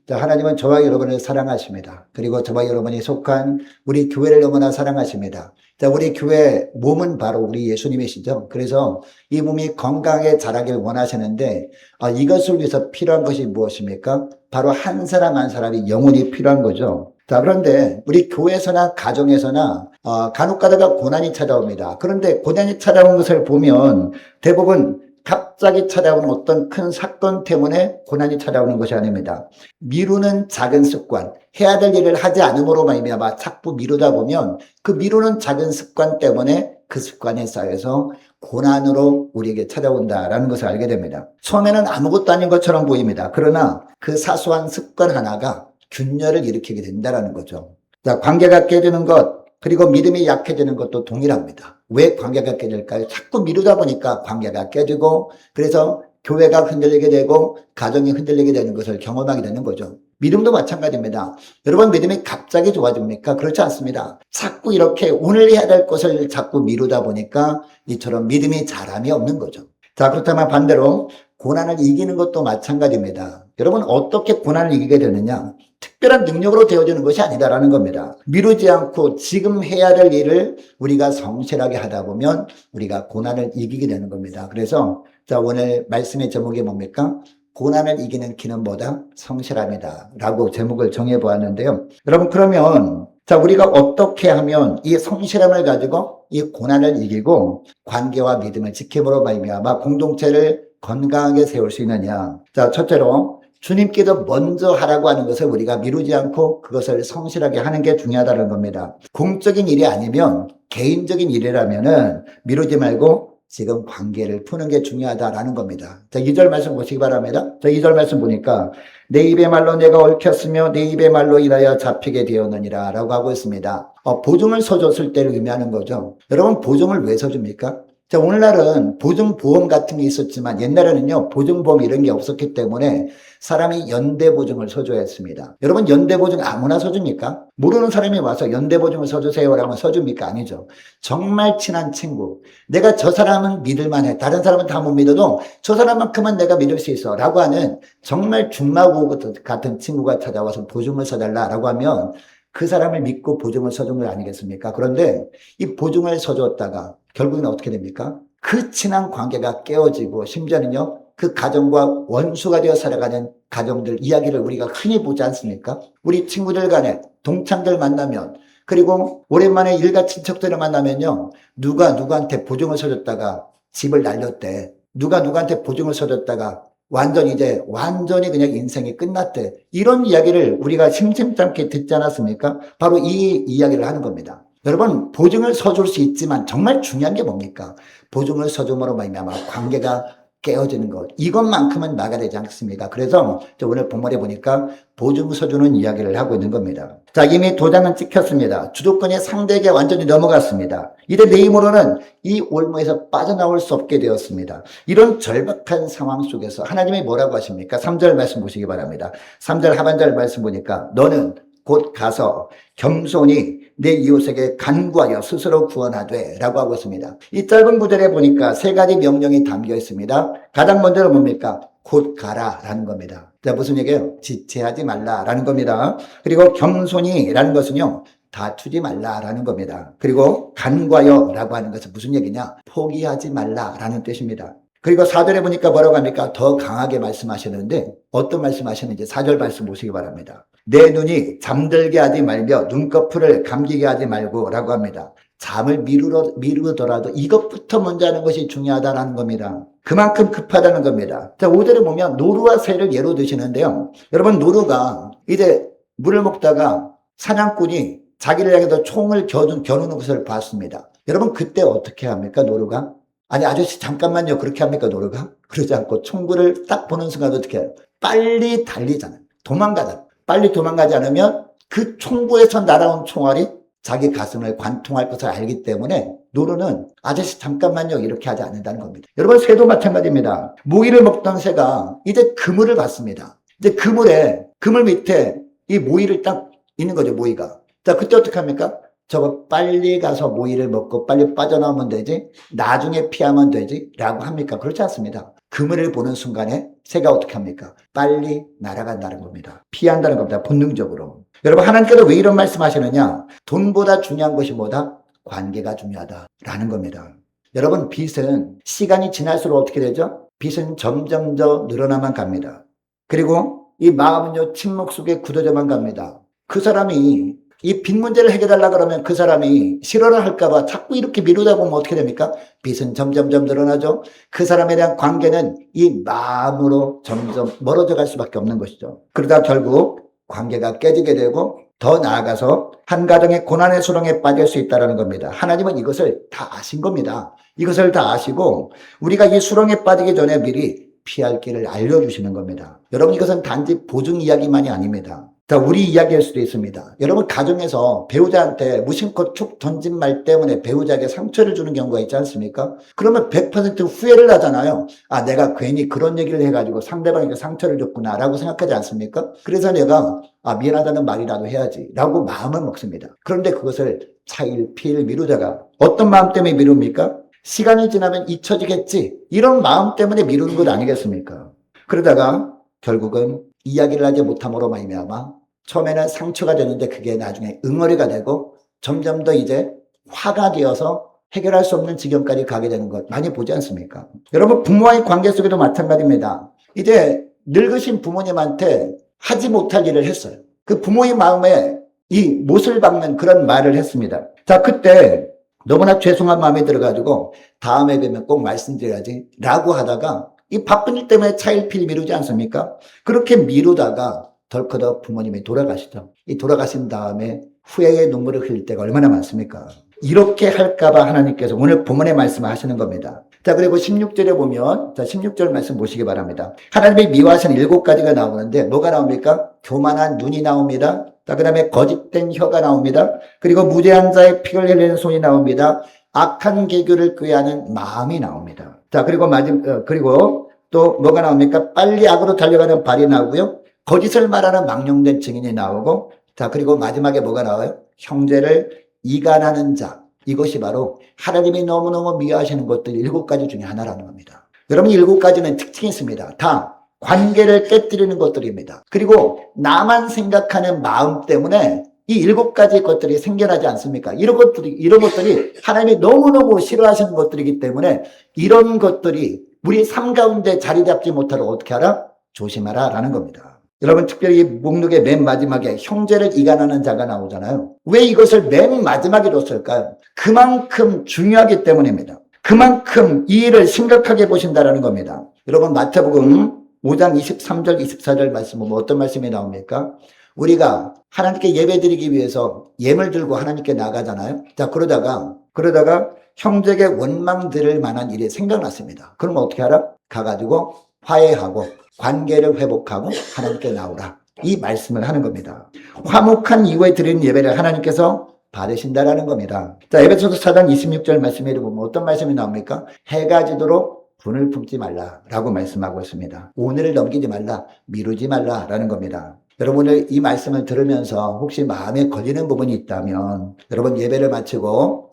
자, 하나님은 저와 여러분을 사랑하십니다. 그리고 저와 여러분이 속한 우리 교회를 너무나 사랑하십니다. 자, 우리 교회 몸은 바로 우리 예수님이시죠. 그래서 이 몸이 건강하게 자라길 원하시는데 이것을 위해서 필요한 것이 무엇입니까? 바로 한 사람 한 사람이 영혼이 필요한 거죠. 자, 그런데 우리 교회에서나 가정에서나 간혹 가다가 고난이 찾아옵니다. 그런데 고난이 찾아온 것을 보면 대부분 갑자기 찾아오는 어떤 큰 사건 때문에 고난이 찾아오는 것이 아닙니다. 미루는 작은 습관, 해야 될 일을 하지 않음으로 말미암아 자꾸 미루다 보면 그 미루는 작은 습관 때문에 그 습관에 쌓여서 고난으로 우리에게 찾아온다라는 것을 알게 됩니다. 처음에는 아무것도 아닌 것처럼 보입니다. 그러나 그 사소한 습관 하나가 균열을 일으키게 된다는 거죠. 자, 관계가 깨지는 것, 그리고 믿음이 약해지는 것도 동일합니다. 왜 관계가 깨질까요? 자꾸 미루다 보니까 관계가 깨지고 그래서 교회가 흔들리게 되고 가정이 흔들리게 되는 것을 경험하게 되는 거죠. 믿음도 마찬가지입니다. 여러분 믿음이 갑자기 좋아집니까? 그렇지 않습니다. 자꾸 이렇게 오늘 해야 될 것을 자꾸 미루다 보니까 이처럼 믿음이 자람이 없는 거죠. 자, 그렇다면 반대로 고난을 이기는 것도 마찬가지입니다. 여러분 어떻게 고난을 이기게 되느냐? 특별한 능력으로 되어지는 것이 아니다라는 겁니다. 미루지 않고 지금 해야 될 일을 우리가 성실하게 하다 보면 우리가 고난을 이기게 되는 겁니다. 그래서 자, 오늘 말씀의 제목이 뭡니까? 고난을 이기는 키는 뭐다? 성실함이다 라고 제목을 정해보았는데요. 여러분 그러면 자, 우리가 어떻게 하면 이 성실함을 가지고 이 고난을 이기고 관계와 믿음을 지킴으로 말미암아 공동체를 건강하게 세울 수 있느냐? 자, 첫째로 주님께서 먼저 하라고 하는 것을 우리가 미루지 않고 그것을 성실하게 하는 게 중요하다는 겁니다. 공적인 일이 아니면 개인적인 일이라면은 미루지 말고 지금 관계를 푸는 게 중요하다라는 겁니다. 자, 2절 말씀 보시기 바랍니다. 자, 2절 말씀 보니까 내 입의 말로 내가 얽혔으며 내 입의 말로 인하여 잡히게 되었느니라 라고 하고 있습니다. 보증을 서줬을 때를 의미하는 거죠. 여러분 보증을 왜 서줍니까? 자, 오늘날은 보증보험 같은 게 있었지만 옛날에는요, 보증보험 이런 게 없었기 때문에 사람이 연대보증을 서줘야 했습니다. 여러분, 연대보증 아무나 서줍니까? 모르는 사람이 와서 연대보증을 서주세요라고 하면 서줍니까? 아니죠. 정말 친한 친구. 내가 저 사람은 믿을만해. 다른 사람은 다 못 믿어도 저 사람만큼은 내가 믿을 수 있어. 라고 하는 정말 중마고 같은 친구가 찾아와서 보증을 서달라라고 하면 그 사람을 믿고 보증을 서준 거 아니겠습니까? 그런데 이 보증을 서줬다가 결국은 어떻게 됩니까? 그 친한 관계가 깨어지고 심지어는요, 그 가정과 원수가 되어 살아가는 가정들 이야기를 우리가 흔히 보지 않습니까? 우리 친구들 간에 동창들 만나면 그리고 오랜만에 일가 친척들을 만나면요, 누가 누구한테 보증을 서줬다가 집을 날렸대. 누가 누구한테 보증을 서줬다가 완전히 그냥 인생이 끝났대. 이런 이야기를 우리가 심심찮게 듣지 않았습니까? 바로 이 이야기를 하는 겁니다. 여러분, 보증을 서줄 수 있지만 정말 중요한 게 뭡니까? 보증을 서줌으로 말미암아 관계가 깨어지는 것. 이것만큼은 막아내지 않습니다. 그래서 오늘 본문에 보니까 보증 서주는 이야기를 하고 있는 겁니다. 자, 이미 도장은 찍혔습니다. 주도권이 상대에게 완전히 넘어갔습니다. 이제 내 힘으로는 이 올무에서 빠져나올 수 없게 되었습니다. 이런 절박한 상황 속에서 하나님이 뭐라고 하십니까? 3절 말씀 보시기 바랍니다. 3절 하반절 말씀 보니까 너는 곧 가서 겸손히 내 이웃에게 간구하여 스스로 구원하되 라고 하고 있습니다. 이 짧은 구절에 보니까 세 가지 명령이 담겨 있습니다. 가장 먼저는 뭡니까? 곧 가라 라는 겁니다. 자, 무슨 얘기예요? 지체하지 말라 라는 겁니다. 그리고 겸손히 라는 것은요, 다투지 말라라는 겁니다. 그리고 간구하여 라고 하는 것은 무슨 얘기냐? 포기하지 말라라는 뜻입니다. 그리고 4절에 보니까 뭐라고 합니까? 더 강하게 말씀하셨는데 어떤 말씀하셨는지 4절 말씀 보시기 바랍니다. 내 눈이 잠들게 하지 말며 눈꺼풀을 감기게 하지 말고 라고 합니다. 잠을 미루더라도 이것부터 먼저 하는 것이 중요하다는 겁니다. 그만큼 급하다는 겁니다. 자, 5절에 보면 노루와 새를 예로 드시는데요. 여러분, 노루가 이제 물을 먹다가 사냥꾼이 자기를 향해서 총을 겨누는 것을 봤습니다. 여러분, 그때 어떻게 합니까, 노루가? 아니, 아저씨 잠깐만요. 그렇게 합니까, 노루가? 그러지 않고 총구를 딱 보는 순간 어떻게 해요? 빨리 달리잖아요. 도망가잖아요. 빨리 도망가지 않으면 그 총구에서 날아온 총알이 자기 가슴을 관통할 것을 알기 때문에 노루는 아저씨 잠깐만요. 이렇게 하지 않는다는 겁니다. 여러분, 새도 마찬가지입니다. 모이를 먹던 새가 이제 그물을 봤습니다. 이제 그물 밑에 이 모이를 딱 있는 거죠, 모이가. 자, 그때 어떻게 합니까? 저거 빨리 가서 모이를 먹고 빨리 빠져나오면 되지, 나중에 피하면 되지 라고 합니까? 그렇지 않습니다. 그물을 보는 순간에 새가 어떻게 합니까? 빨리 날아간다는 겁니다. 피한다는 겁니다. 본능적으로. 여러분, 하나님께서 왜 이런 말씀 하시느냐? 돈보다 중요한 것이 뭐다? 관계가 중요하다라는 겁니다. 여러분, 빚은 시간이 지날수록 어떻게 되죠? 빚은 점점 더 늘어나만 갑니다. 그리고 이 마음은요, 침묵 속에 굳어져만 갑니다. 그 사람이 이 빚 문제를 해결하려고 그러면 그 사람이 실언을 할까봐 자꾸 이렇게 미루다 보면 어떻게 됩니까? 빚은 점점점 늘어나죠. 그 사람에 대한 관계는 이 마음으로 점점 멀어져 갈 수밖에 없는 것이죠. 그러다 결국 관계가 깨지게 되고 더 나아가서 한 가정의 고난의 수렁에 빠질 수 있다는 겁니다. 하나님은 이것을 다 아신 겁니다. 이것을 다 아시고 우리가 이 수렁에 빠지기 전에 미리 피할 길을 알려주시는 겁니다. 여러분, 이것은 단지 보증 이야기만이 아닙니다. 자, 우리 이야기일 수도 있습니다. 여러분, 가정에서 배우자한테 무심코 툭 던진 말 때문에 배우자에게 상처를 주는 경우가 있지 않습니까? 그러면 100% 후회를 하잖아요. 아, 내가 괜히 그런 얘기를 해가지고 상대방에게 상처를 줬구나 라고 생각하지 않습니까? 그래서 내가 미안하다는 말이라도 해야지 라고 마음을 먹습니다. 그런데 그것을 차일피일 미루다가 어떤 마음 때문에 미룹니까? 시간이 지나면 잊혀지겠지, 이런 마음 때문에 미루는 것 아니겠습니까? 그러다가 결국은 이야기를 하지 못함으로 말미암아 처음에는 상처가 되는데 그게 나중에 응어리가 되고 점점 더 이제 화가 되어서 해결할 수 없는 지경까지 가게 되는 것 많이 보지 않습니까? 여러분, 부모와의 관계 속에도 마찬가지입니다. 이제 늙으신 부모님한테 하지 못할 일을 했어요. 그 부모의 마음에 이 못을 박는 그런 말을 했습니다. 자, 그때 너무나 죄송한 마음이 들어가지고 다음에 뵈면 꼭 말씀드려야지 라고 하다가 이 바쁜 일 때문에 차일피일 미루지 않습니까? 그렇게 미루다가 덜커덕 부모님이 돌아가시죠. 이 돌아가신 다음에 후회의 눈물을 흘릴 때가 얼마나 많습니까? 이렇게 할까봐 하나님께서 오늘 본문의 말씀을 하시는 겁니다. 자, 그리고 16절에 보면, 자, 16절 말씀 보시기 바랍니다. 하나님의 미워하시는 7가지가 나오는데 뭐가 나옵니까? 교만한 눈이 나옵니다. 자, 그 다음에 거짓된 혀가 나옵니다. 그리고 무죄한 자의 피를 흘리는 손이 나옵니다. 악한 계교를 꾀하는 마음이 나옵니다. 자, 그리고 또 뭐가 나옵니까? 빨리 악으로 달려가는 발이 나오고요. 거짓을 말하는 망령된 증인이 나오고, 자, 그리고 마지막에 뭐가 나와요? 형제를 이간하는 자. 이것이 바로 하나님이 너무너무 미워하시는 것들 7가지 중에 하나라는 겁니다. 여러분, 7가지는 특징이 있습니다. 다 관계를 깨뜨리는 것들입니다. 그리고 나만 생각하는 마음 때문에 이 7가지 것들이 생겨나지 않습니까? 이런 것들이 하나님이 너무너무 싫어하시는 것들이기 때문에 이런 것들이 우리 삶 가운데 자리 잡지 못하도록 어떻게 하라? 조심하라 라는 겁니다. 여러분, 특별히 목록의 맨 마지막에 형제를 이간하는 자가 나오잖아요. 왜 이것을 맨 마지막에 뒀을까요? 그만큼 중요하기 때문입니다. 그만큼 이 일을 심각하게 보신다라는 겁니다. 여러분, 마태복음 5장 23절 24절 말씀 보면 어떤 말씀이 나옵니까? 우리가 하나님께 예배드리기 위해서 예물 들고 하나님께 나가잖아요. 자, 그러다가 형제에게 원망 들을 만한 일이 생각났습니다. 그러면 어떻게 하라? 가가지고 화해하고 관계를 회복하고 하나님께 나오라. 이 말씀을 하는 겁니다. 화목한 이후에 드리는 예배를 하나님께서 받으신다라는 겁니다. 자, 에베소서 4장 26절 말씀에 보면 어떤 말씀이 나옵니까? 해가 지도록 분을 품지 말라라고 말씀하고 있습니다. 오늘을 넘기지 말라, 미루지 말라라는 겁니다. 여러분들 이 말씀을 들으면서 혹시 마음에 걸리는 부분이 있다면 여러분 예배를 마치고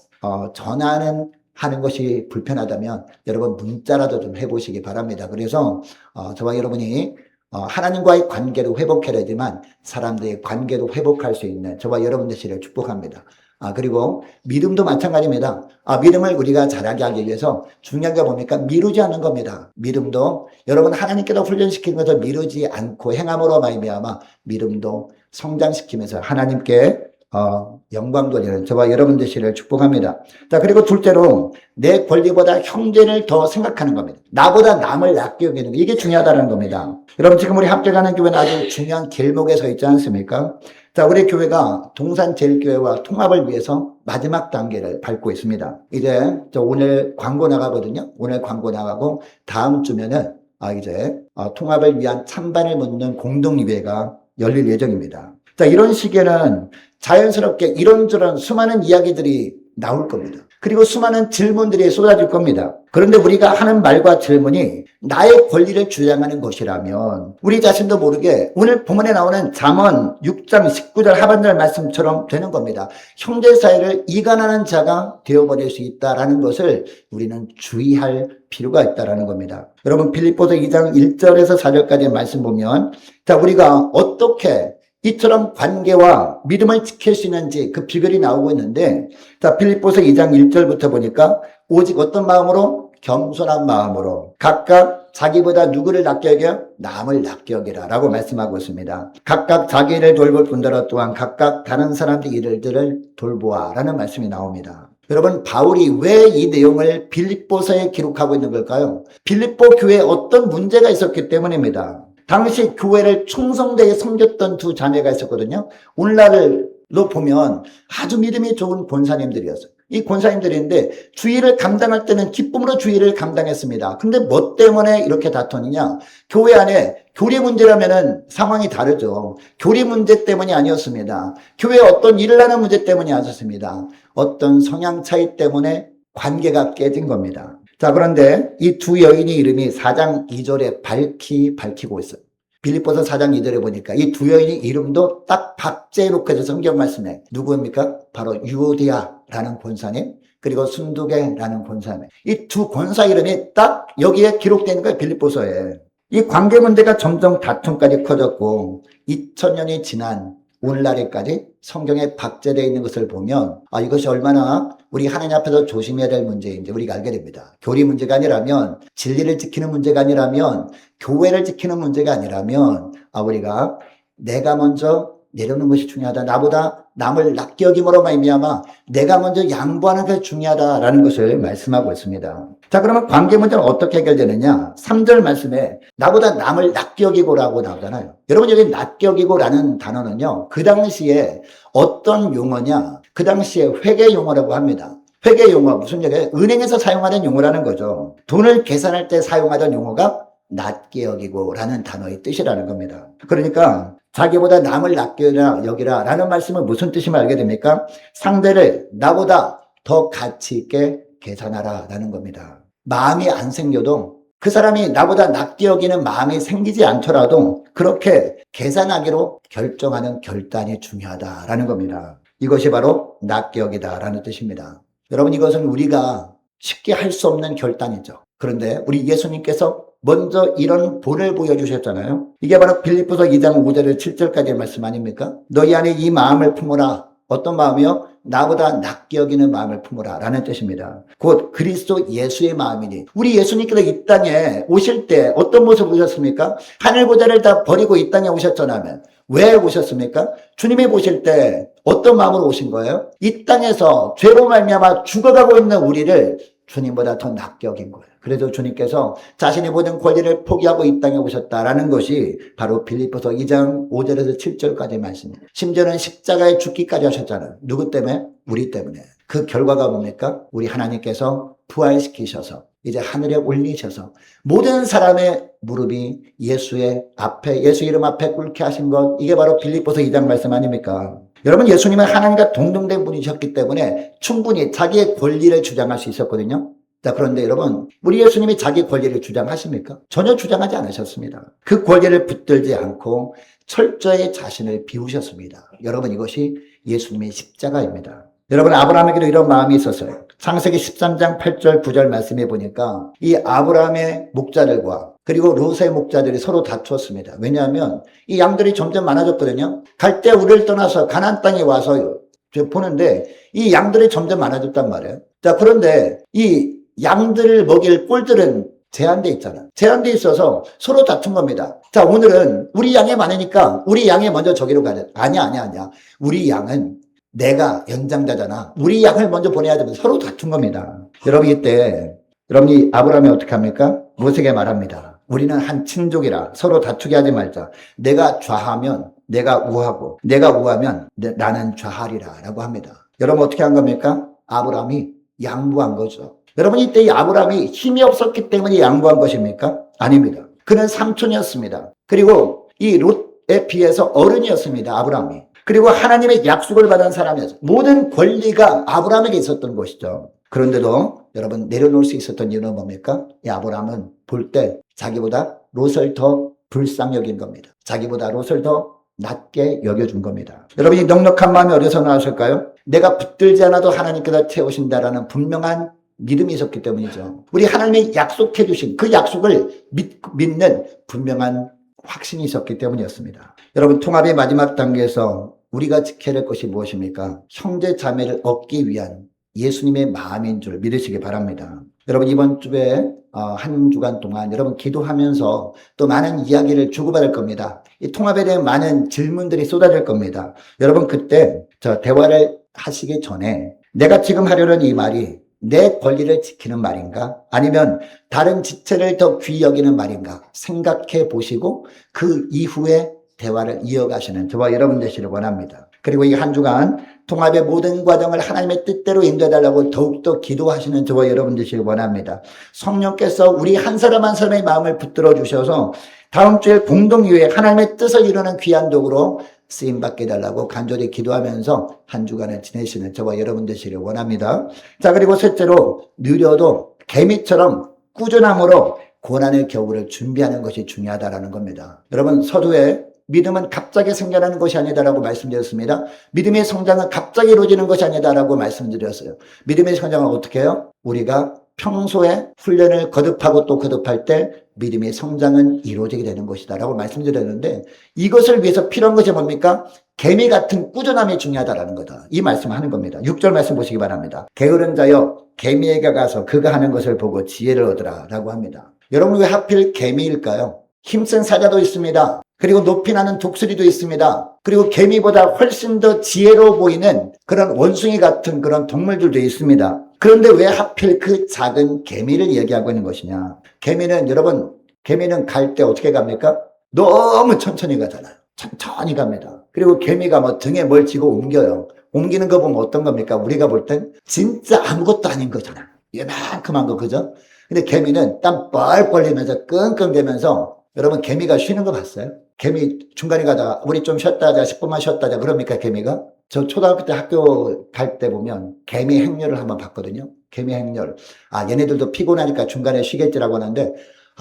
하는 것이 불편하다면 여러분 문자라도 좀 해보시기 바랍니다. 그래서 저와 여러분이 하나님과의 관계도 회복해야 되지만 사람들의 관계도 회복할 수 있는 저와 여러분 되시기를 축복합니다. 그리고 믿음도 마찬가지입니다. 믿음을 우리가 잘하게 하기 위해서 중요한 게 뭡니까? 미루지 않는 겁니다. 믿음도 여러분 하나님께서 훈련시키는 것을 미루지 않고 행함으로 말미암아 믿음도 성장시키면서 하나님께 영광 돌리는 저와 여러분 되시기를 축복합니다. 자, 그리고 둘째로 내 권리보다 형제를 더 생각하는 겁니다. 나보다 남을 낫게 여기는 거, 이게 중요하다는 겁니다. 여러분, 지금 우리 함께 가는 교회는 아주 중요한 길목에 서 있지 않습니까? 자, 우리 교회가 동산제일교회와 통합을 위해서 마지막 단계를 밟고 있습니다. 이제 오늘 광고 나가거든요. 오늘 광고 나가고 다음 주면은 이제 통합을 위한 찬반을 묻는 공동예배가 열릴 예정입니다. 자, 이런 시기에는 자연스럽게 이런저런 수많은 이야기들이 나올 겁니다. 그리고 수많은 질문들이 쏟아질 겁니다. 그런데 우리가 하는 말과 질문이 나의 권리를 주장하는 것이라면 우리 자신도 모르게 오늘 본문에 나오는 잠언 6장 19절 하반절 말씀처럼 되는 겁니다. 형제 사이를 이간하는 자가 되어버릴 수 있다는 것을 우리는 주의할 필요가 있다는 겁니다. 여러분 빌립보서 2장 1절에서 4절까지 말씀 보면 자 우리가 어떻게 이처럼 관계와 믿음을 지킬 수 있는지 그 비결이 나오고 있는데 자 빌립보서 2장 1절부터 보니까 오직 어떤 마음으로? 겸손한 마음으로 각각 자기보다 누구를 낫게 여겨? 남을 낫게 여기라 라고 말씀하고 있습니다. 각각 자기 일을 돌볼 뿐더러 또한 각각 다른 사람들 일들을 돌보아 라는 말씀이 나옵니다. 여러분 바울이 왜 이 내용을 빌립보서에 기록하고 있는 걸까요? 빌립보 교회에 어떤 문제가 있었기 때문입니다. 당시 교회를 충성되게 섬겼던 두 자매가 있었거든요. 오늘날로 보면 아주 믿음이 좋은 권사님들이었어요. 이 권사님들인데 주일을 감당할 때는 기쁨으로 주일을 감당했습니다. 근데 뭐 때문에 이렇게 다투느냐? 교회 안에 교리 문제라면은 상황이 다르죠. 교리 문제 때문이 아니었습니다. 교회에 어떤 일을 하는 문제 때문이 아니었습니다. 어떤 성향 차이 때문에 관계가 깨진 겁니다. 자, 그런데 이 두 여인의 이름이 4장 2절에 밝히고 있어요. 빌립보서 4장 2절에 보니까 이 두 여인의 이름도 딱 박제해 놓고 해서 성경 말씀에 누구입니까? 바로 유오디아라는 권사님 그리고 순두개라는 권사님 이 두 권사 이름이 딱 여기에 기록되어 있는 거예요. 빌립보서에. 이 관계 문제가 점점 다툼까지 커졌고 2000년이 지난 오늘날에까지 성경에 박제되어 있는 것을 보면 이것이 얼마나 우리 하나님 앞에서 조심해야 될 문제인지 우리가 알게 됩니다. 교리 문제가 아니라면 진리를 지키는 문제가 아니라면 교회를 지키는 문제가 아니라면 우리가 내가 먼저 내려놓는 것이 중요하다. 나보다 남을 낫게 여김으로 말미암아 내가 먼저 양보하는 것이 중요하다라는 것을 말씀하고 있습니다. 자, 그러면 관계 문제는 어떻게 해결되느냐? 3절 말씀에 나보다 남을 낫게 여기고라고 나오잖아요. 여러분 여기 낫게 여기고라는 단어는요. 그 당시에 어떤 용어냐? 그 당시에 회계 용어라고 합니다. 회계 용어 무슨 얘기예요? 은행에서 사용하는 용어라는 거죠. 돈을 계산할 때 사용하던 용어가 낫게 여기고라는 단어의 뜻이라는 겁니다. 그러니까 자기보다 남을 낫게 여기라 라는 말씀은 무슨 뜻임을 알게 됩니까? 상대를 나보다 더 가치 있게 계산하라 라는 겁니다. 마음이 안 생겨도 그 사람이 나보다 낫게 여기는 마음이 생기지 않더라도 그렇게 계산하기로 결정하는 결단이 중요하다라는 겁니다. 이것이 바로 낫게 여기다 라는 뜻입니다. 여러분 이것은 우리가 쉽게 할 수 없는 결단이죠. 그런데 우리 예수님께서 먼저 이런 본을 보여주셨잖아요. 이게 바로 빌립보서 2장 5절에서 7절까지의 말씀 아닙니까? 너희 안에 이 마음을 품어라. 어떤 마음이요? 나보다 낫게 여기는 마음을 품어라 라는 뜻입니다. 곧 그리스도 예수의 마음이니 우리 예수님께서 이 땅에 오실 때 어떤 모습을 보셨습니까? 하늘 보좌를 다 버리고 이 땅에 오셨잖아요. 왜 오셨습니까? 주님이 보실 때 어떤 마음으로 오신 거예요? 이 땅에서 죄로 말미암아 죽어가고 있는 우리를 주님보다 더 낫게 여긴 거예요. 그래서 주님께서 자신의 모든 권리를 포기하고 이 땅에 오셨다라는 것이 바로 빌립보서 2장 5절에서 7절까지 말씀입니다. 심지어는 십자가에 죽기까지 하셨잖아요. 누구 때문에? 우리 때문에. 그 결과가 뭡니까? 우리 하나님께서 부활시키셔서 이제 하늘에 올리셔서 모든 사람의 무릎이 예수의 앞에 예수 이름 앞에 꿇게 하신 것 이게 바로 빌립보서 2장 말씀 아닙니까? 여러분 예수님은 하나님과 동등된 분이셨기 때문에 충분히 자기의 권리를 주장할 수 있었거든요. 자, 그런데 여러분 우리 예수님이 자기 권리를 주장하십니까? 전혀 주장하지 않으셨습니다. 그 권리를 붙들지 않고 철저히 자신을 비우셨습니다. 여러분 이것이 예수님의 십자가입니다. 여러분 아브라함에게도 이런 마음이 있었어요. 창세기 13장 8절 9절 말씀해 보니까 이 아브라함의 목자들과 그리고 롯의 목자들이 서로 다투었습니다. 왜냐하면 이 양들이 점점 많아졌거든요. 갈대 우리를 떠나서 가나안 땅에 와서 보는데 이 양들이 점점 많아졌단 말이에요. 자, 그런데 이 양들을 먹일 꼴들은 제한돼 있잖아. 제한돼 있어서 서로 다툰 겁니다. 자, 오늘은 우리 양이 많으니까 우리 양이 먼저 저기로 가야 돼. 아니야. 우리 양은 내가 연장자잖아. 우리 양을 먼저 보내야 되면서 서로 다툰 겁니다. 여러분 이때 여러분이 아브라함이 어떻게 합니까? 모세에게 말합니다. 우리는 한 친족이라 서로 다투게 하지 말자. 내가 좌하면 내가 우하고 내가 우하면 나는 좌하리라 라고 합니다. 여러분 어떻게 한 겁니까? 아브라함이 양보한 거죠. 여러분 이때 이 아브라함이 힘이 없었기 때문에 양보한 것입니까? 아닙니다. 그는 삼촌이었습니다. 그리고 이 롯에 비해서 어른이었습니다. 아브라함이. 그리고 하나님의 약속을 받은 사람이었어요. 모든 권리가 아브라함에게 있었던 것이죠. 그런데도 여러분 내려놓을 수 있었던 이유는 뭡니까? 이 아브라함은 볼 때 자기보다 롯을 더 불쌍히 여긴 겁니다. 자기보다 롯을 더 낮게 여겨준 겁니다. 여러분 이 넉넉한 마음이 어디서 나왔을까요? 내가 붙들지 않아도 하나님께서 채우신다라는 분명한 믿음이 있었기 때문이죠. 우리 하나님이 약속해 주신 그 약속을 믿는 분명한 확신이 있었기 때문이었습니다. 여러분 통합의 마지막 단계에서 우리가 지켜야 될 것이 무엇입니까? 형제 자매를 얻기 위한 예수님의 마음인 줄 믿으시기 바랍니다. 여러분 이번 주에 한 주간 동안 여러분 기도하면서 또 많은 이야기를 주고받을 겁니다. 이 통합에 대한 많은 질문들이 쏟아질 겁니다. 여러분 그때 저 대화를 하시기 전에 내가 지금 하려는 이 말이 내 권리를 지키는 말인가? 아니면 다른 지체를 더 귀히 여기는 말인가? 생각해 보시고 그 이후에 대화를 이어가시는 저와 여러분 되시길 원합니다. 그리고 이 한 주간 통합의 모든 과정을 하나님의 뜻대로 인도해달라고 더욱더 기도하시는 저와 여러분 되시길 원합니다. 성령께서 우리 한 사람 한 사람의 마음을 붙들어 주셔서 다음 주에 공동유회 하나님의 뜻을 이루는 귀한 도구로 쓰임받게 해달라고 간절히 기도하면서 한 주간을 지내시는 저와 여러분 되시길 원합니다. 자, 그리고 셋째로 느려도 개미처럼 꾸준함으로 고난의 겨울을 준비하는 것이 중요하다라는 겁니다. 여러분 서두에 믿음은 갑자기 생겨나는 것이 아니다라고 말씀드렸습니다. 믿음의 성장은 갑자기 이루어지는 것이 아니다라고 말씀드렸어요. 믿음의 성장은 어떻게 해요? 우리가 평소에 훈련을 거듭하고 또 거듭할 때 믿음의 성장은 이루어지게 되는 것이다라고 말씀드렸는데 이것을 위해서 필요한 것이 뭡니까? 개미 같은 꾸준함이 중요하다라는 거다. 이 말씀을 하는 겁니다. 6절 말씀 보시기 바랍니다. 게으른 자여 개미에게 가서 그가 하는 것을 보고 지혜를 얻으라 라고 합니다. 여러분 왜 하필 개미일까요? 힘센 사자도 있습니다. 그리고 높이 나는 독수리도 있습니다. 그리고 개미보다 훨씬 더 지혜로워 보이는 그런 원숭이 같은 그런 동물들도 있습니다. 그런데 왜 하필 그 작은 개미를 얘기하고 있는 것이냐? 여러분, 개미는 갈 때 어떻게 갑니까? 너무 천천히 가잖아요. 천천히 갑니다. 그리고 개미가 뭐 등에 뭘 지고 옮겨요. 옮기는 거 보면 어떤 겁니까? 우리가 볼 땐 진짜 아무것도 아닌 거잖아요. 이만큼한 거, 그죠? 근데 개미는 땀 뻘뻘 흘리면서 끙끙대면서 여러분 개미가 쉬는 거 봤어요? 개미 중간에 가다가 우리 좀 쉬었다 하자 10분만 쉬었다 하자 그럽니까 개미가? 저 초등학교 때 학교 갈 때 보면 개미 행렬을 한번 봤거든요. 개미 행렬. 얘네들도 피곤하니까 중간에 쉬겠지라고 하는데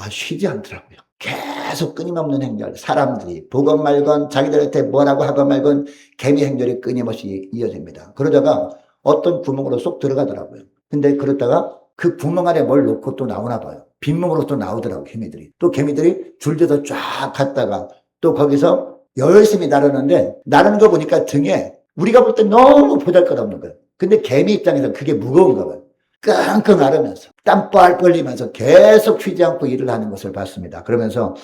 쉬지 않더라고요. 계속 끊임없는 행렬. 사람들이 보건 말건 자기들한테 뭐라고 하건 말건 개미 행렬이 끊임없이 이어집니다. 그러다가 어떤 구멍으로 쏙 들어가더라고요. 근데 그러다가 그 구멍 안에 뭘 놓고 또 나오나 봐요. 빈몸으로 또 나오더라고요, 개미들이. 또 개미들이 줄져서 쫙 갔다가 또 거기서 열심히 나르는데 나르는 거 보니까 등에 우리가 볼 때 너무 보잘것없는 거예요. 근데 개미 입장에서 그게 무거운가 봐요. 끙끙 앓으면서 땀 뻘뻘 흘리면서 계속 쉬지 않고 일을 하는 것을 봤습니다. 그러면서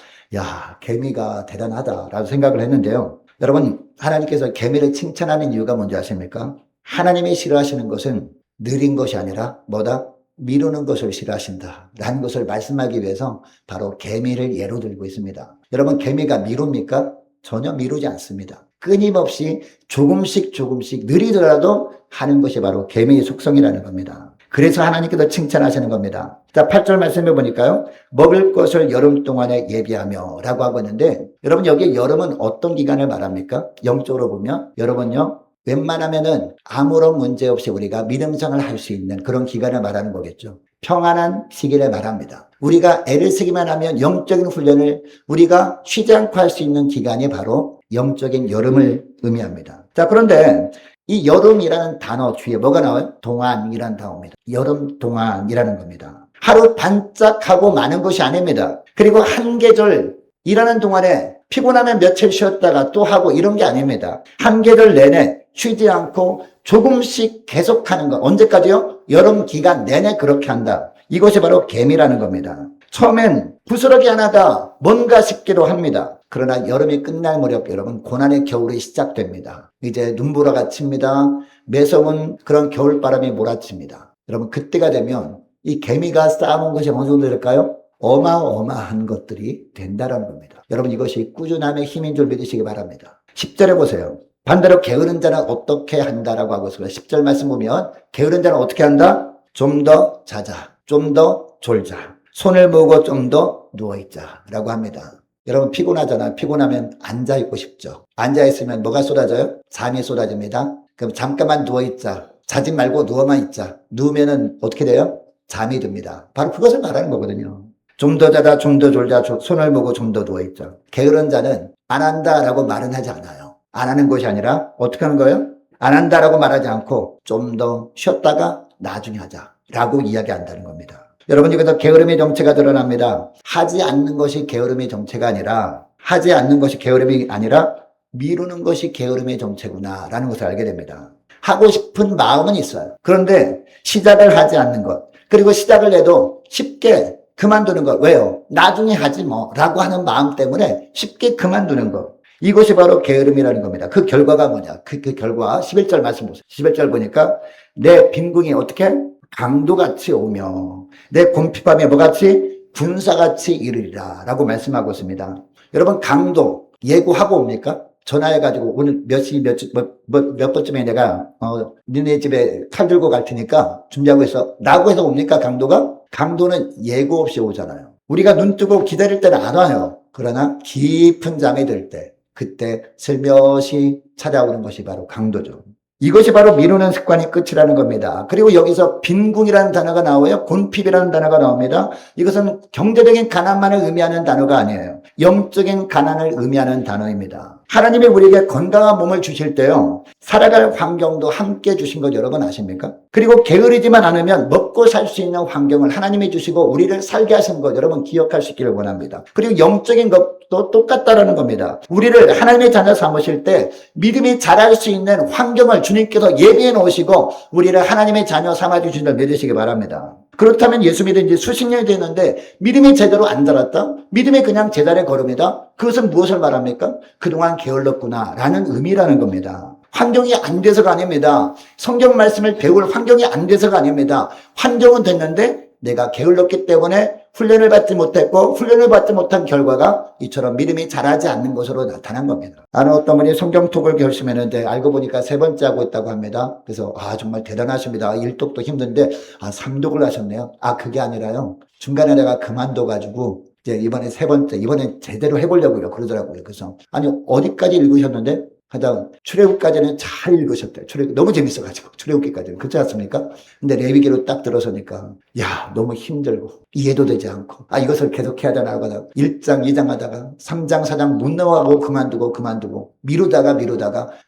개미가 대단하다라고 생각을 했는데요. 여러분 하나님께서 개미를 칭찬하는 이유가 뭔지 아십니까? 하나님이 싫어하시는 것은 느린 것이 아니라 뭐다? 미루는 것을 싫어하신다 라는 것을 말씀하기 위해서 바로 개미를 예로 들고 있습니다. 여러분 개미가 미룹니까? 전혀 미루지 않습니다. 끊임없이 조금씩 느리더라도 하는 것이 바로 개미의 속성이라는 겁니다. 그래서 하나님께서 칭찬하시는 겁니다. 자, 8절 말씀해 보니까요. 먹을 것을 여름 동안에 예비하며 라고 하고 있는데 여러분 여기 여름은 어떤 기간을 말합니까? 영적으로 보면 여러분요. 웬만하면은 아무런 문제 없이 우리가 믿음생활을 할 수 있는 그런 기간을 말하는 거겠죠. 평안한 시기를 말합니다. 우리가 애를 쓰기만 하면 영적인 훈련을 우리가 쉬지 않고 할 수 있는 기간이 바로 영적인 여름을 의미합니다. 자, 그런데 이 여름이라는 단어 뒤에 뭐가 나와요? 동안이라는 단어입니다. 여름 동안이라는 겁니다. 하루 반짝하고 마는 것이 아닙니다. 그리고 한 계절 일하는 동안에 피곤하면 며칠 쉬었다가 또 하고 이런 게 아닙니다. 한 계절 내내 쉬지 않고 조금씩 계속하는 것. 언제까지요? 여름 기간 내내 그렇게 한다. 이것이 바로 개미라는 겁니다. 처음엔 부스러기 하나다 뭔가 싶기도 합니다. 그러나 여름이 끝날 무렵 여러분 고난의 겨울이 시작됩니다. 이제 눈보라가 칩니다. 매서운 그런 겨울바람이 몰아칩니다. 여러분 그때가 되면 이 개미가 쌓아놓은 것이 어느 정도 될까요? 어마어마한 것들이 된다는 겁니다. 여러분 이것이 꾸준함의 힘인 줄 믿으시기 바랍니다. 10절에 보세요. 반대로 게으른 자는 어떻게 한다라고 하고 있어요. 10절 말씀 보면 게으른 자는 어떻게 한다? 좀 더 자자, 좀 더 졸자, 손을 모으고 좀 더 누워있자라고 합니다. 여러분 피곤하잖아요. 피곤하면 앉아있고 싶죠. 앉아있으면 뭐가 쏟아져요? 잠이 쏟아집니다. 그럼 잠깐만 누워있자. 자지 말고 누워만 있자. 누우면은 어떻게 돼요? 잠이 듭니다. 바로 그것을 말하는 거거든요. 좀 더 자다, 좀 더 졸자, 손을 보고 좀 더 누워있자. 게으른 자는 안 한다라고 말은 하지 않아요. 안 하는 것이 아니라 어떻게 하는 거예요? 안 한다라고 말하지 않고 좀 더 쉬었다가 나중에 하자라고 이야기한다는 겁니다. 여러분, 여기서 게으름의 정체가 드러납니다. 하지 않는 것이 게으름의 정체가 아니라, 하지 않는 것이 게으름이 아니라 미루는 것이 게으름의 정체구나라는 것을 알게 됩니다. 하고 싶은 마음은 있어요. 그런데 시작을 하지 않는 것, 그리고 시작을 해도 쉽게 그만두는 것. 왜요? 나중에 하지 뭐 라고 하는 마음 때문에 쉽게 그만두는 것. 이것이 바로 게으름이라는 겁니다. 그 결과가 뭐냐? 그 결과 11절 말씀 보세요. 11절 보니까 내 빈궁이 어떻게? 강도같이 오며 내 곰핍함이 뭐같이? 군사같이 이르리라 라고 말씀하고 있습니다. 여러분, 강도 예고하고 옵니까? 전화해가지고 오늘 몇 시 몇 번쯤에 내가 니네 집에 칼 들고 갈 테니까 준비하고 있어 라고 해서 옵니까? 강도가? 강도는 예고 없이 오잖아요. 우리가 눈 뜨고 기다릴 때는 안 와요. 그러나 깊은 잠이 들 때, 그때 슬며시 찾아오는 것이 바로 강도죠. 이것이 바로 미루는 습관이 끝이라는 겁니다. 그리고 여기서 빈궁이라는 단어가 나와요. 곤핍이라는 단어가 나옵니다. 이것은 경제적인 가난만을 의미하는 단어가 아니에요. 영적인 가난을 의미하는 단어입니다. 하나님이 우리에게 건강한 몸을 주실 때요, 살아갈 환경도 함께 주신 것 여러분 아십니까? 그리고 게으르지만 않으면 먹고 살 수 있는 환경을 하나님이 주시고 우리를 살게 하신 것 여러분 기억할 수 있기를 원합니다. 그리고 영적인 것도 똑같다라는 겁니다. 우리를 하나님의 자녀 삼으실 때 믿음이 자랄 수 있는 환경을 주님께서 예비해 놓으시고 우리를 하나님의 자녀 삼아주신 줄 믿으시기 바랍니다. 그렇다면 예수 믿은 지 수십 년이 됐는데 믿음이 제대로 안 자랐다? 믿음이 그냥 제자리에 걸음이다? 그것은 무엇을 말합니까? 그동안 게을렀구나 라는 의미라는 겁니다. 환경이 안 돼서가 아닙니다. 성경 말씀을 배울 환경이 안 돼서가 아닙니다. 환경은 됐는데 내가 게을렀기 때문에 훈련을 받지 못했고 훈련을 받지 못한 결과가 이처럼 믿음이 자라지 않는 것으로 나타난 겁니다. 아는 어떤 분이 성경톡을 결심했는데 알고 보니까 3번째 하고 있다고 합니다. 그래서 정말 대단하십니다. 1독도 힘든데 3독을 하셨네요. 그게 아니라요. 중간에 내가 그만둬가지고 이제 이번에 3번째, 이번에 제대로 해보려고요. 그러더라고요. 그래서 어디까지 읽으셨는데? 하다 출애굽까지는 잘 읽으셨대요. 출애굽 너무 재밌어가지고 출애굽기까지는 그렇지 않습니까? 근데 레위기로 딱 들어서니까 너무 힘들고 이해도 되지 않고 이것을 계속 해야 되나 하다가 1장 2장 하다가 3장 4장 못 넘어가고 그만두고 미루다가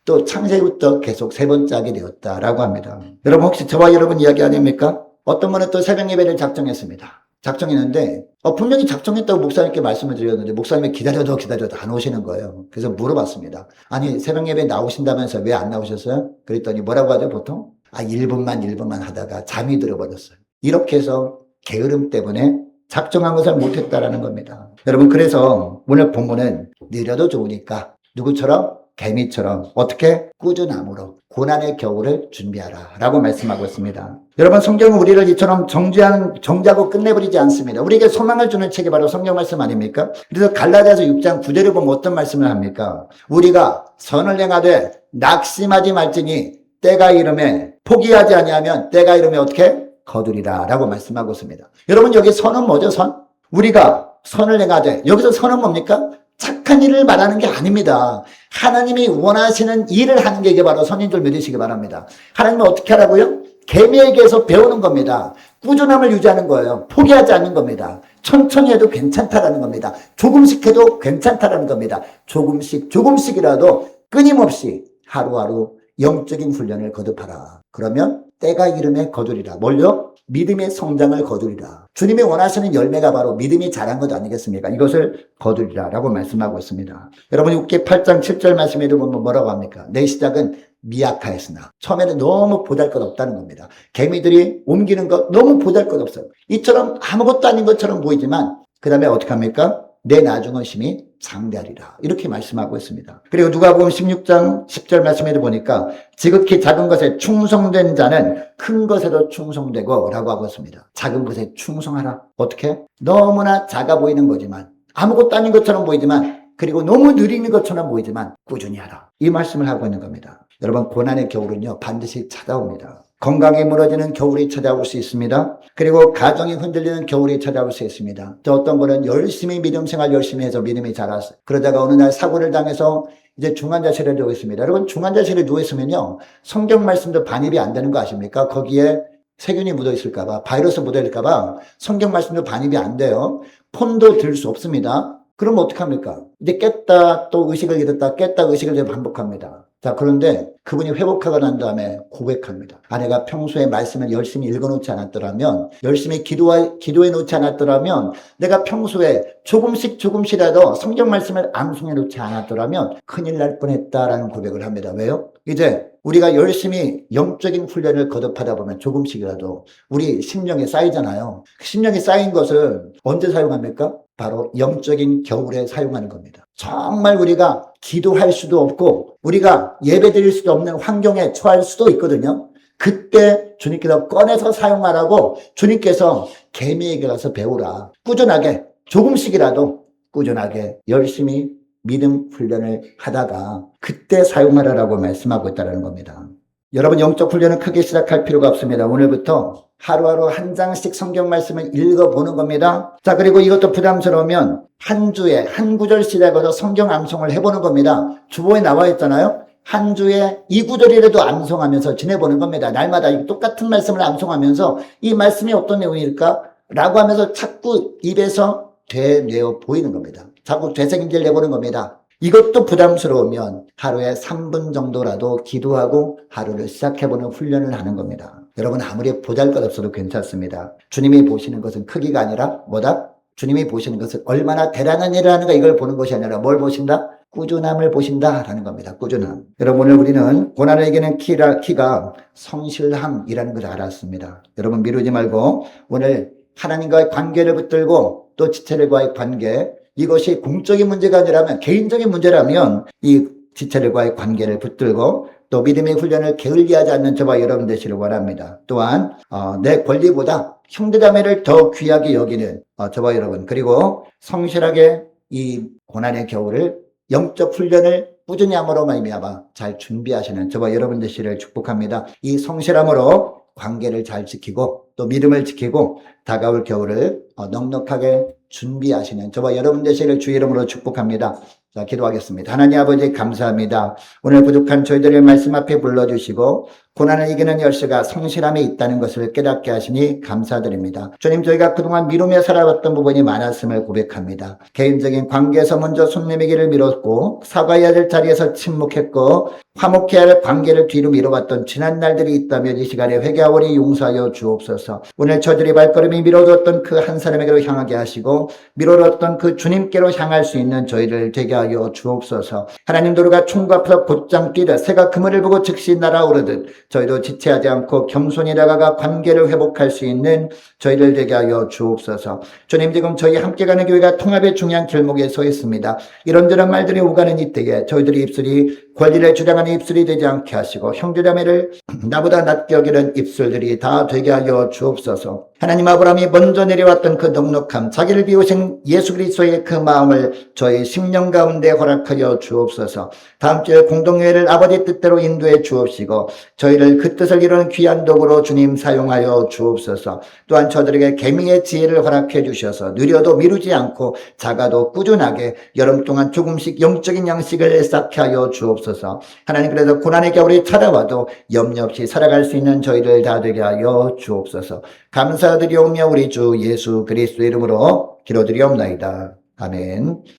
또 창세기부터 계속 3번째 하게 되었다라고 합니다. 여러분, 혹시 저와 여러분 이야기 아닙니까? 어떤 분은 또 새벽 예배를 작정했는데 분명히 작정했다고 목사님께 말씀을 드렸는데 목사님이 기다려도 안 오시는 거예요. 그래서 물어봤습니다. 아니, 새벽 예배 나오신다면서 왜 안 나오셨어요? 그랬더니 뭐라고 하죠 보통? 1분만 하다가 잠이 들어버렸어요. 이렇게 해서 게으름 때문에 작정한 것을 못했다라는 겁니다. 여러분, 그래서 오늘 본문은 느려도 좋으니까 누구처럼? 개미처럼 어떻게? 꾸준함으로 고난의 겨울을 준비하라 라고 말씀하고 있습니다. 여러분, 성경은 우리를 이처럼 정죄하고 끝내버리지 않습니다. 우리에게 소망을 주는 책이 바로 성경 말씀 아닙니까? 그래서 갈라디아서 6장 9절을 보면 어떤 말씀을 합니까? 우리가 선을 행하되 낙심하지 말지니 때가 이르매 포기하지 아니하면 때가 이르매 어떻게? 거두리라 라고 말씀하고 있습니다. 여러분, 여기 선은 뭐죠? 선? 우리가 선을 행하되, 여기서 선은 뭡니까? 착한 일을 말하는 게 아닙니다. 하나님이 원하시는 일을 하는 게 이게 바로 선인 줄 믿으시기 바랍니다. 하나님은 어떻게 하라고요? 개미에게서 배우는 겁니다. 꾸준함을 유지하는 거예요. 포기하지 않는 겁니다. 천천히 해도 괜찮다라는 겁니다. 조금씩 해도 괜찮다라는 겁니다. 조금씩이라도 끊임없이 하루하루 영적인 훈련을 거듭하라. 그러면 때가 이르매 거두리라. 뭘요? 믿음의 성장을 거두리라. 주님이 원하시는 열매가 바로 믿음이 자란 것 아니겠습니까? 이것을 거두리라 라고 말씀하고 있습니다. 여러분, 6기 8장 7절 말씀에도 보면 뭐라고 합니까? 내 시작은 미약하였으나. 처음에는 너무 보잘것없다는 겁니다. 개미들이 옮기는 것 너무 보잘것없어요. 이처럼 아무것도 아닌 것처럼 보이지만 그 다음에 어떻게 합니까? 내 나중은 심히 장대하리라. 이렇게 말씀하고 있습니다. 그리고 누가복음 16장 10절 말씀에도 보니까 지극히 작은 것에 충성된 자는 큰 것에도 충성되고 라고 하고 있습니다. 작은 것에 충성하라. 어떻게? 너무나 작아 보이는 거지만, 아무것도 아닌 것처럼 보이지만, 그리고 너무 느리는 것처럼 보이지만 꾸준히 하라. 이 말씀을 하고 있는 겁니다. 여러분, 고난의 겨울은요 반드시 찾아옵니다. 건강이 무너지는 겨울이 찾아올 수 있습니다. 그리고 가정이 흔들리는 겨울이 찾아올 수 있습니다. 또 어떤 분은 열심히 믿음 생활 열심히 해서 믿음이 자랐어요. 그러다가 어느 날 사고를 당해서 이제 중환자실에 누워 있습니다. 여러분, 중환자실에 누워 있으면요, 성경 말씀도 반입이 안 되는 거 아십니까? 거기에 세균이 묻어 있을까봐, 바이러스 묻어 있을까봐 성경 말씀도 반입이 안 돼요. 폰도 들 수 없습니다. 그럼 어떡합니까? 이제 깼다 또 의식을 잃었다 깼다 의식을 잃어 반복합니다. 자, 그런데 그분이 회복하고 난 다음에 고백합니다. 내가 평소에 말씀을 열심히 읽어놓지 않았더라면, 열심히 기도해 놓지 않았더라면, 내가 평소에 조금씩이라도 성경 말씀을 암송해 놓지 않았더라면 큰일 날 뻔했다라는 고백을 합니다. 왜요? 이제 우리가 열심히 영적인 훈련을 거듭하다 보면 조금씩이라도 우리 심령에 쌓이잖아요. 심령에 쌓인 것을 언제 사용합니까? 바로 영적인 겨울에 사용하는 겁니다. 정말 우리가 기도할 수도 없고 우리가 예배드릴 수도 없는 환경에 처할 수도 있거든요. 그때 주님께서 꺼내서 사용하라고 주님께서 개미에게 가서 배우라. 꾸준하게 조금씩이라도 꾸준하게 열심히 믿음 훈련을 하다가 그때 사용하라라고 말씀하고 있다는 겁니다. 여러분, 영적 훈련은 크게 시작할 필요가 없습니다. 오늘부터 하루하루 한 장씩 성경 말씀을 읽어보는 겁니다. 자, 그리고 이것도 부담스러우면 한 주에 한 구절 시작해서 성경 암송을 해보는 겁니다. 주보에 나와 있잖아요. 한 주에 이 구절이라도 암송하면서 지내보는 겁니다. 날마다 똑같은 말씀을 암송하면서 이 말씀이 어떤 내용일까? 라고 하면서 자꾸 입에서 되뇌어 보이는 겁니다. 자꾸 되새김질 내보는 겁니다. 이것도 부담스러우면 하루에 3분 정도라도 기도하고 하루를 시작해보는 훈련을 하는 겁니다. 여러분, 아무리 보잘것없어도 괜찮습니다. 주님이 보시는 것은 크기가 아니라 뭐다? 주님이 보시는 것은 얼마나 대단한 일을 하는가, 이걸 보는 것이 아니라 뭘 보신다? 꾸준함을 보신다라는 겁니다. 꾸준함. 여러분, 오늘 우리는 고난을 이기는 키가 성실함이라는 걸 알았습니다. 여러분, 미루지 말고 오늘 하나님과의 관계를 붙들고 또 지체들과의 관계, 이것이 공적인 문제가 아니라면, 개인적인 문제라면 이 지체들과의 관계를 붙들고 또 믿음의 훈련을 게을리하지 않는 저와 여러분 되시길 원합니다. 또한 내 권리보다 형제자매를 더 귀하게 여기는 저와 여러분, 그리고 성실하게 이 고난의 겨울을 영적 훈련을 꾸준히 함으로 말미암아 잘 준비하시는 저와 여러분 되시기를 축복합니다. 이 성실함으로 관계를 잘 지키고 또 믿음을 지키고 다가올 겨울을 넉넉하게 준비하시는 저와 여러분 되시기를 주의 이름으로 축복합니다. 자, 기도하겠습니다. 하나님 아버지, 감사합니다. 오늘 부족한 저희들의 말씀 앞에 불러주시고 고난을 이기는 열쇠가 성실함에 있다는 것을 깨닫게 하시니 감사드립니다. 주님, 저희가 그동안 미루며 살아왔던 부분이 많았음을 고백합니다. 개인적인 관계에서 먼저 손 내미기를 미뤘고 사과해야 될 자리에서 침묵했고 화목해야 할 관계를 뒤로 미뤄왔던 지난 날들이 있다면 이 시간에 회개하오니 용서하여 주옵소서. 오늘 저들이 발걸음이 미뤄뒀던 그 한 사람에게로 향하게 하시고 미뤄뒀던 그 주님께로 향할 수 있는 저희를 되게 하여 주옵소서. 하나님, 도로가 총과 앞서 곧장 뛰듯 새가 그물을 보고 즉시 날아오르듯 저희도 지체하지 않고 겸손히 나아가 관계를 회복할 수 있는 저희를 되게 하여 주옵소서. 주님, 지금 저희 함께 가는 교회가 통합의 중요한 길목에 서 있습니다. 이런저런 말들이 오가는 이때에 저희들이 입술이 권리를 주장하는 입술이 되지 않게 하시고 형제자매를 나보다 낮게 여기는 입술들이 다 되게 하여 주옵소서. 하나님, 아브라함이 먼저 내려왔던 그 넉넉함, 자기를 비우신 예수 그리스도의 그 마음을 저희 심령 가운데 허락하여 주옵소서. 다음 주에 공동회를 아버지 뜻대로 인도해 주옵시고 저희를 그 뜻을 이루는 귀한 도구로 주님 사용하여 주옵소서. 또한 저들에게 계명의 지혜를 허락해 주셔서 느려도 미루지 않고 작아도 꾸준하게 여름 동안 조금씩 영적인 양식을 쌓게 하여 주옵소서. 하나님, 그래서 고난의 겨울이 찾아와도 염려 없이 살아갈 수 있는 저희를 다 되게 하여 주옵소서. 감사드리오며 우리 주 예수 그리스도 이름으로 기도드리옵나이다. 아멘.